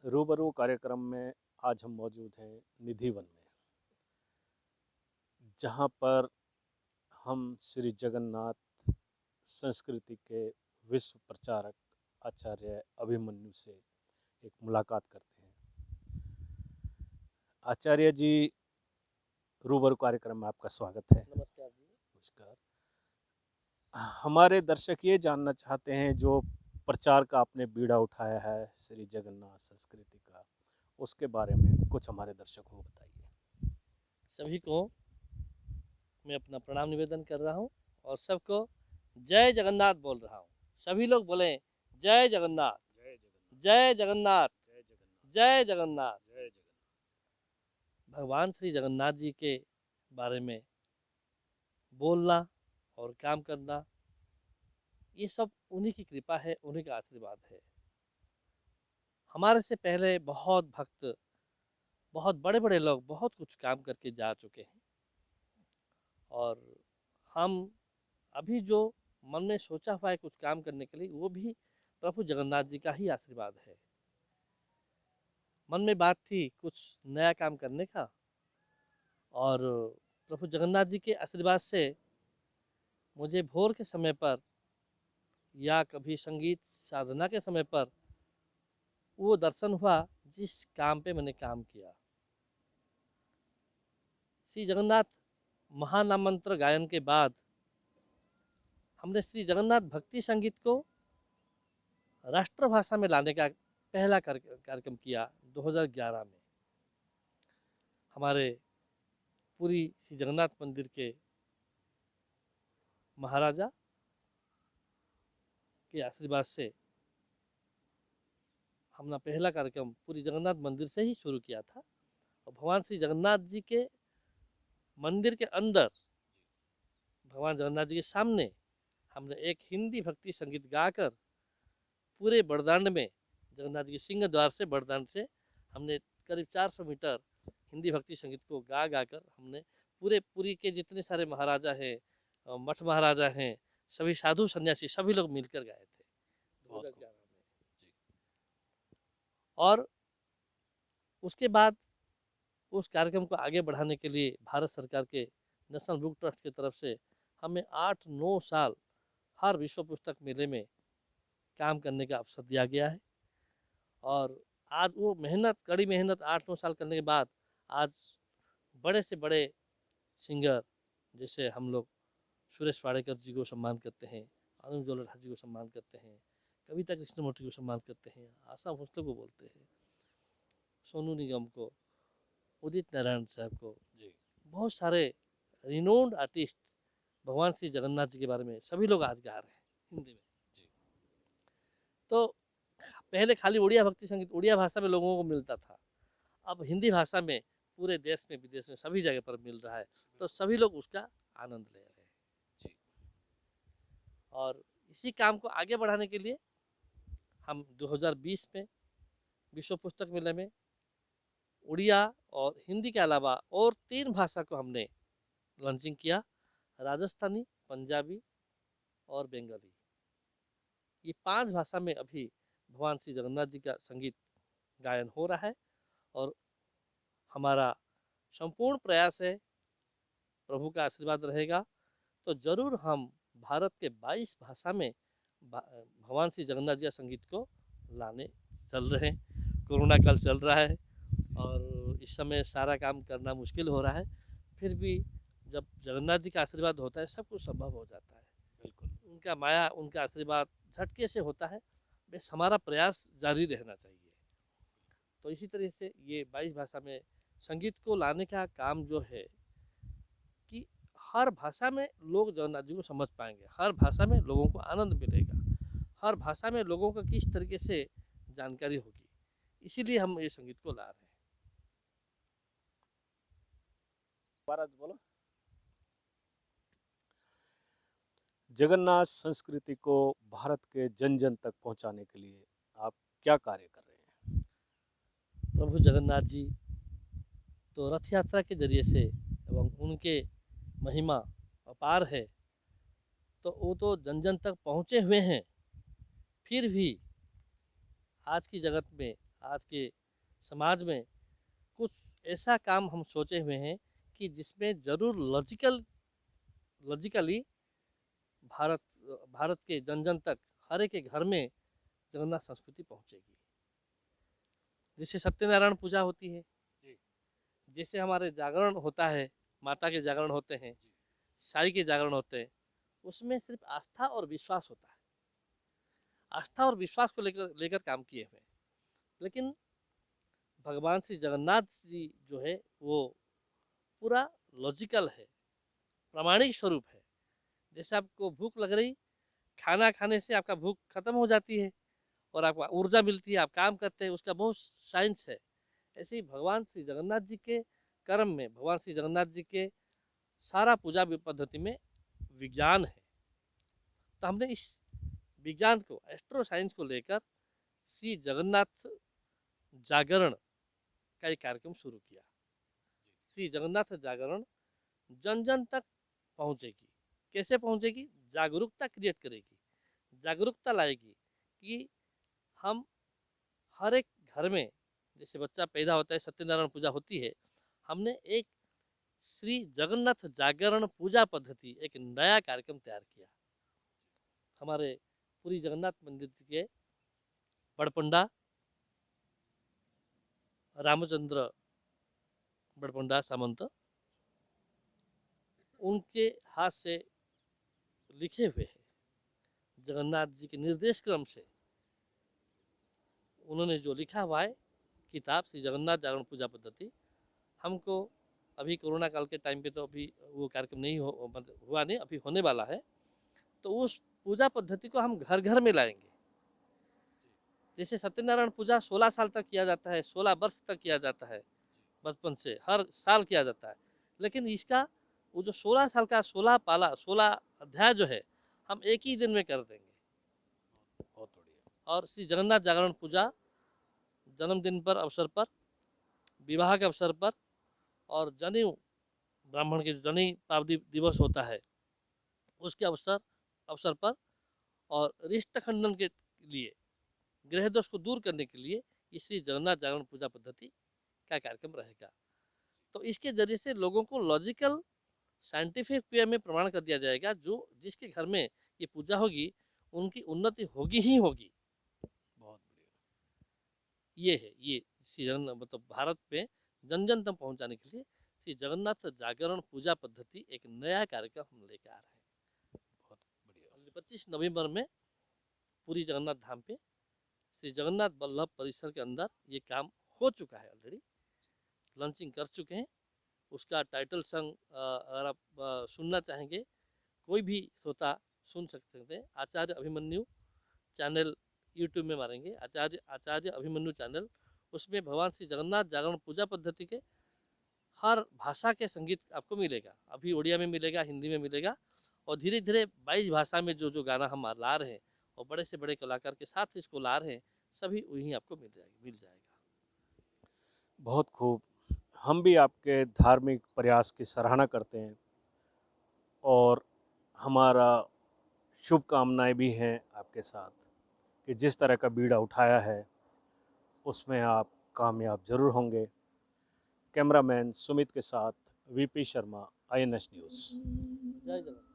रूबरू कार्यक्रम में आज हम मौजूद हैं निधि वन में, जहाँ पर हम श्री जगन्नाथ संस्कृति के विश्व प्रचारक आचार्य अभिमन्यु से एक मुलाकात करते हैं। आचार्य जी, रूबरू कार्यक्रम में आपका स्वागत है। नमस्कार जी। नमस्कार। हमारे दर्शक ये जानना चाहते हैं, जो प्रचार का आपने बीड़ा उठाया है श्री जगन्नाथ संस्कृति का, उसके बारे में कुछ हमारे दर्शकों को बताइए। सभी को मैं अपना प्रणाम निवेदन कर रहा हूँ और सबको जय जगन्नाथ बोल रहा हूँ। सभी लोग बोलें जय जगन्नाथ, जय जगन्नाथ, जय जगन्नाथ, जय जगन्नाथ, जय जगन्नाथ। जय जगन्नाथ। भगवान श्री जगन्नाथ जी के बारे में बोलना और काम करना, ये सब उन्हीं की कृपा है, उन्हीं का आशीर्वाद है। हमारे से पहले बहुत भक्त, बहुत बड़े बड़े लोग बहुत कुछ काम करके जा चुके हैं और हम अभी जो मन में सोचा हुआ है कुछ काम करने के लिए, वो भी प्रभु जगन्नाथ जी का ही आशीर्वाद है। मन में बात थी कुछ नया काम करने का, और प्रभु जगन्नाथ जी के आशीर्वाद से मुझे भोर के समय पर या कभी संगीत साधना के समय पर वो दर्शन हुआ जिस काम पे मैंने काम किया। श्री जगन्नाथ महानामंत्र गायन के बाद हमने श्री जगन्नाथ भक्ति संगीत को राष्ट्रभाषा में लाने का पहला कार्यक्रम किया 2011 में। हमारे पूरी श्री जगन्नाथ मंदिर के महाराजा के आशीर्वाद से हमने पहला कार्यक्रम पूरी जगन्नाथ मंदिर से ही शुरू किया था, और भगवान श्री जगन्नाथ जी के मंदिर के अंदर, भगवान जगन्नाथ जी के सामने हमने एक हिंदी भक्ति संगीत गाकर पूरे बड़दांड में, जगन्नाथ जी के सिंह द्वार से बड़दांड से हमने करीब 400 मीटर हिंदी भक्ति संगीत को गा गा कर हमने पूरे पुरी के जितने सारे महाराजा हैं, मठ महाराजा हैं, सभी साधु सन्यासी सभी लोग मिलकर गाए थे बहुत 2011 खूब। में। जी। और उसके बाद उस कार्यक्रम को आगे बढ़ाने के लिए भारत सरकार के नेशनल बुक ट्रस्ट की तरफ से हमें 8-9 साल हर विश्व पुस्तक मेले में काम करने का अवसर दिया गया है। और आज वो मेहनत, कड़ी मेहनत 8-9 साल करने के बाद आज बड़े से बड़े सिंगर, जैसे हम लोग सुरेश वाडेकर जी को सम्मान करते हैं, अनुज जलोटा जी को सम्मान करते हैं, कविता कृष्णमूर्ति को सम्मान करते हैं, आशा भोसले को बोलते हैं, सोनू निगम को, उदित नारायण साहब को, जी। बहुत सारे रिनोन्ड आर्टिस्ट भगवान श्री जगन्नाथ जी के बारे में सभी लोग आज गा रहे हैं हिंदी में। जी। तो पहले खाली उड़िया भक्ति संगीत उड़िया भाषा में लोगों को मिलता था, अब हिंदी भाषा में पूरे देश में विदेश में सभी जगह पर मिल रहा है, तो सभी लोग उसका आनंद ले रहे हैं। जी। और इसी काम को आगे बढ़ाने के लिए हम 2020 में विश्व पुस्तक मेले में उड़िया और हिंदी के अलावा और 3 भाषा को हमने लॉन्चिंग किया, राजस्थानी, पंजाबी और बंगाली। ये 5 भाषा में अभी भगवान श्री जगन्नाथ जी का संगीत गायन हो रहा है, और हमारा संपूर्ण प्रयास है, प्रभु का आशीर्वाद रहेगा तो जरूर हम भारत के 22 भाषा में भगवान श्री जगन्नाथ जी का संगीत को लाने चल रहे हैं। कोरोना काल चल रहा है और इस समय सारा काम करना मुश्किल हो रहा है, फिर भी जब जगन्नाथ जी का आशीर्वाद होता है सब कुछ संभव हो जाता है। बिल्कुल। उनका माया, उनका आशीर्वाद झटके से होता है, बस हमारा प्रयास जारी रहना चाहिए। तो इसी तरह से ये 22 भाषा में संगीत को लाने का काम जो है कि हर भाषा में लोग जगन्नाथ जी को समझ पाएंगे, हर भाषा में लोगों को आनंद मिलेगा, हर भाषा में लोगों को किस तरीके से जानकारी होगी, इसीलिए हम ये संगीत को ला रहे हैं। महाराज बोलो। जगन्नाथ संस्कृति को भारत के जन जन तक पहुंचाने के लिए आप क्या कार्य कर रहे हैं? प्रभु जगन्नाथ जी तो रथ यात्रा के जरिए से एवं उनके महिमा अपार है, तो वो तो जन जन तक पहुँचे हुए हैं, फिर भी आज की जगत में, आज के समाज में कुछ ऐसा काम हम सोचे हुए हैं कि जिसमें ज़रूर लॉजिकली भारत भारत के जन जन तक हर एक के घर में जगन्नाथ संस्कृति पहुंचेगी। जैसे सत्यनारायण पूजा होती है, जी। जैसे हमारे जागरण होता है, माता के जागरण होते हैं, जी। साई के जागरण होते हैं, उसमें सिर्फ आस्था और विश्वास होता है। आस्था और विश्वास को लेकर लेकर काम किए हुए हैं। लेकिन भगवान श्री जगन्नाथ जी जो है वो पूरा लॉजिकल है, प्रामाणिक स्वरूप है। जैसे आपको भूख लग रही, खाना खाने से आपका भूख खत्म हो जाती है और आपको ऊर्जा मिलती है, आप काम करते हैं, उसका बहुत साइंस है। ऐसे ही भगवान श्री जगन्नाथ जी के कर्म में, भगवान श्री जगन्नाथ जी के सारा पूजा पद्धति में विज्ञान है। तो हमने इस विज्ञान को, एस्ट्रो साइंस को लेकर श्री जगन्नाथ जागरण का एक कार्यक्रम शुरू किया। श्री जगन्नाथ जागरण जन जन तक पहुंचेगी। कैसे पहुंचेगी? जागरूकता क्रिएट करेगी, जागरूकता लाएगी कि हम हर एक घर में, जैसे बच्चा पैदा होता है, सत्यनारायण पूजा होती है, हमने एक श्री जगन्नाथ जागरण पूजा पद्धति, एक नया कार्यक्रम तैयार किया। हमारे पूरी जगन्नाथ मंदिर के बड़पंडा रामचंद्र बड़पंडा सामंत, उनके हाथ से लिखे हुए हैं, जगन्नाथ जी के निर्देश क्रम से उन्होंने जो लिखा हुआ है किताब श्री जगन्नाथ जागरण पूजा पद्धति। हमको अभी कोरोना काल के टाइम पे तो अभी वो कार्यक्रम नहीं मतलब हुआ नहीं, अभी होने वाला है। तो उस पूजा पद्धति को हम घर घर में लाएंगे। जैसे सत्यनारायण पूजा 16 साल तक किया जाता है, 16 वर्ष तक किया जाता है, बचपन से हर साल किया जाता है। लेकिन इसका वो जो 16 साल का 16 पाला, 16 अध्याय जो है, हम एक ही दिन में कर देंगे। बहुत बढ़िया। और श्री जगन्नाथ जागरण पूजा जन्मदिन पर अवसर पर, विवाह के अवसर पर, और जनेऊ, ब्राह्मण के जनेऊ पावती दिवस होता है उसके अवसर अवसर पर, और रिष्ट खंडन के लिए, ग्रह दोष को दूर करने के लिए ये श्री जगन्नाथ जागरण पूजा पद्धति का कार्यक्रम रहेगा। तो इसके जरिए से लोगों को लॉजिकल साइंटिफिक वे में प्रमाण कर दिया जाएगा, जो जिसके घर में ये पूजा होगी उनकी उन्नति होगी ही होगी। बहुत बढ़िया। ये है, ये श्री जगन्नाथ मतलब भारत में जन जन तक पहुंचाने के लिए श्री जगन्नाथ जागरण पूजा पद्धति एक नया कार्यक्रम हम लेकर आ रहे हैं। बहुत बढ़िया। 25 नवंबर में पूरी जगन्नाथ धाम पे श्री जगन्नाथ बल्लभ परिसर के अंदर ये काम हो चुका है, ऑलरेडी लॉन्चिंग कर चुके हैं। उसका टाइटल सॉन्ग अगर आप सुनना चाहेंगे, कोई भी श्रोता सुन सकते हैं। आचार्य अभिमन्यु चैनल यूट्यूब में मारेंगे, आचार्य आचार्य अभिमन्यु चैनल, उसमें भगवान श्री जगन्नाथ जागरण पूजा पद्धति के हर भाषा के संगीत आपको मिलेगा। अभी उड़िया में मिलेगा, हिंदी में मिलेगा, और धीरे धीरे 22 भाषा में जो जो गाना हम ला रहे हैं और बड़े से बड़े कलाकार के साथ इसको ला रहे हैं, सभी वहीं आपको मिल जाएगा। बहुत खूब। हम भी आपके धार्मिक प्रयास की सराहना करते हैं और हमारा शुभकामनाएं भी हैं आपके साथ कि जिस तरह का बीड़ा उठाया है उसमें आप कामयाब ज़रूर होंगे। कैमरामैन सुमित के साथ वीपी शर्मा, INS न्यूज़। जय जगन्नाथ।